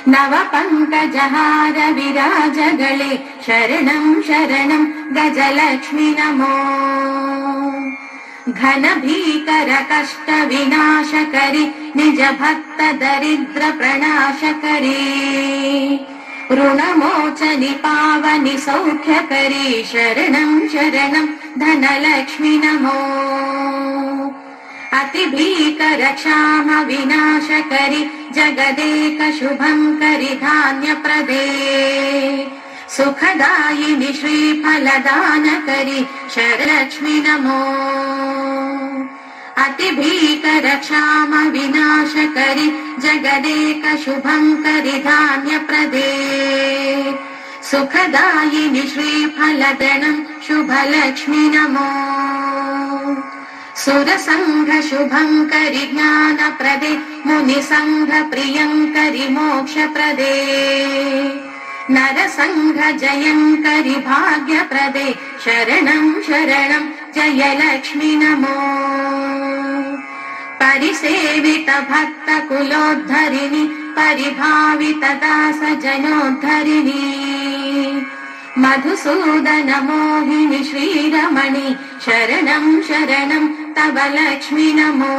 नव पङ्कजहार विराजगळे शरणं शरणं गजलक्ष्मि नमो। घन भीकर कष्ट विनाशकरि निज भक्त दरिद्र प्रणाशकरि ऋणमोचनि पावनि सौख्यकरि शरणं शरणं धनलक्ष्मि नमो। अति भीकर क्षाम विनाशकरि जगदेक शुभं करि धान्यप्रदे सुखदायिनि श्रीफलदानकरि शरणलक्ष्मि नमो। अति भीकर क्षाम विनाशकरि जगदेक शुभं करि धान्यप्रदे सुखदायिनि श्रीफलदनं शुभलक्ष्मि नमो। सुरसङ्घ शुभं करि ज्ञानप्रदे मुनिसङ्घ प्रियं करि मोक्षप्रदे नरसङ्घ जयं करि भाग्यप्रदे शरणं शरणं जयलक्ष्मि नमो। परिसेवित भक्त कुलोद्धरिणि परिभावित दास जनोद्धरिणि मधुसूदन मोहिनि श्रीरमणि शरणं शरणं तव लक्ष्मि नमो।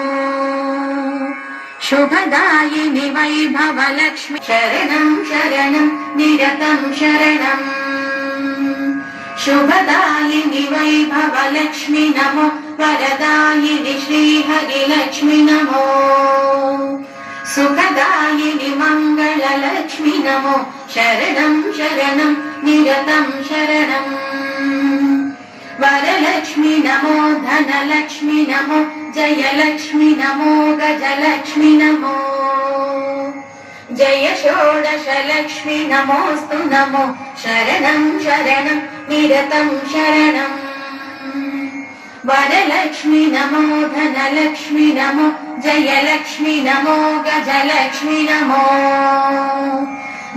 शुभदायिनि वैभव लक्ष्मि शरणं शरणं निरतं शरणं। शुभदायिनि वैभव लक्ष्मि नमो वरदायिनि श्रीहरिलक्ष्मि नमो। सुखदायिनि मङ्गल लक्ष्मि नमो शरणं शरणं निरतं शरणम्। वरलक्ष्मि नमो धनलक्ष्मि नमो जयलक्ष्मि नमो गजलक्ष्मि नमो। जय षोडश लक्ष्मि नमोऽस्तु नमो शरणं शरणं निरतं शरणम्। वरलक्ष्मि नमो धनलक्ष्मि नमो जयलक्ष्मि नमो गजलक्ष्मि नमो।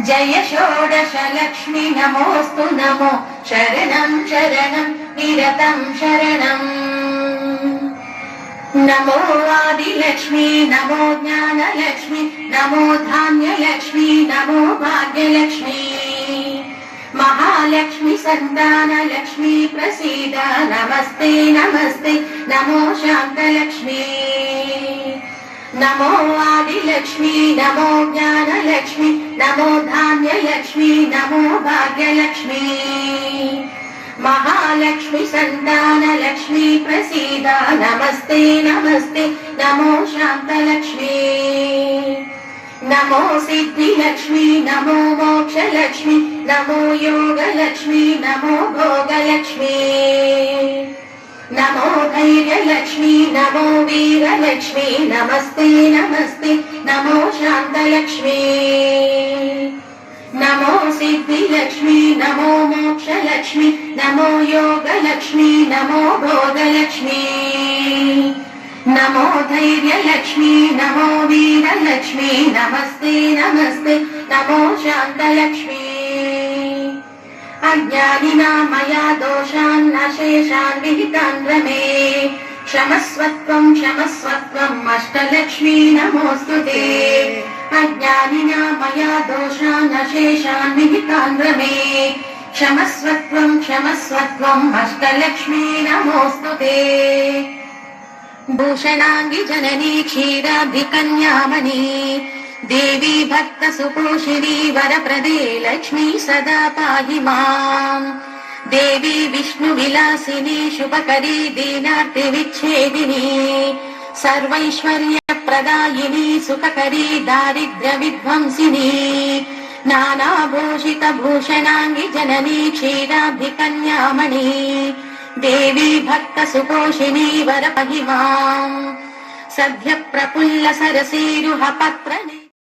जय षोडश लक्ष्मि नमोऽस्तु नमो शरणं शरणं निरतं शरणम्। नमो आदिलक्ष्मी नमो ज्ञानलक्ष्मी नमो धान्यलक्ष्मी नमो भाग्यलक्ष्मी। महालक्ष्मी सन्तानलक्ष्मी प्रसीद नमस्ते नमस्ते नमो शान्तलक्ष्मी। नमो आदिलक्ष्मी नमो ज्ञानलक्ष्मी नमो धान्यलक्ष्मी नमो भाग्यलक्ष्मी। महालक्ष्मी सन्तानलक्ष्मी प्रसीद नमस्ते नमस्ते नमो शान्तलक्ष्मी। नमो सिद्धिलक्ष्मी नमो मोक्षलक्ष्मी नमो योगलक्ष्मी नमो भोगलक्ष्मी। नमो धैर्यलक्ष्मी नमो वीरलक्ष्मी नमस्ते नमस्ते नमो शान्तलक्ष्मी। नमो सिद्धिलक्ष्मी नमो मोक्षलक्ष्मी नमो योगलक्ष्मी नमो भोगलक्ष्मी। नमो धैर्यलक्ष्मी नमो वीरलक्ष्मी नमस्ते नमस्ते नमो शान्तलक्ष्मी। अज्ञानिना मया दोषान् अशेषान् विहितान् रमे क्षमस्वत्वं क्षमस्वत्वम् अष्टलक्ष्मी नमोऽस्तु ते। अज्ञानिना मया दोषान् अशेषान् विहितान् रमे क्षमस्वत्वं क्षमस्वत्वम् अष्टलक्ष्मी नमोऽस्तु ते। भूषणाङ्गि जननी क्षीराब्धिकन्यामणि देवी भक्त सुपोषिणी वरप्रदे लक्ष्मी सदा पाहि माम्। देवी विष्णु विलासिनी शुभकरी दीनार्ति विच्छेदिनी सर्वैश्वर्य प्रदायिनी सुखकरी दारिद्र्य विध्वंसिनी। नानाभूषित भूषणाङ्गि जननी क्षीराब्धिकन्यामणि देवी भक्त सुपोषिणी वर पाहि माम्। सद्य प्रफुल्ल सरसीरुह पत्र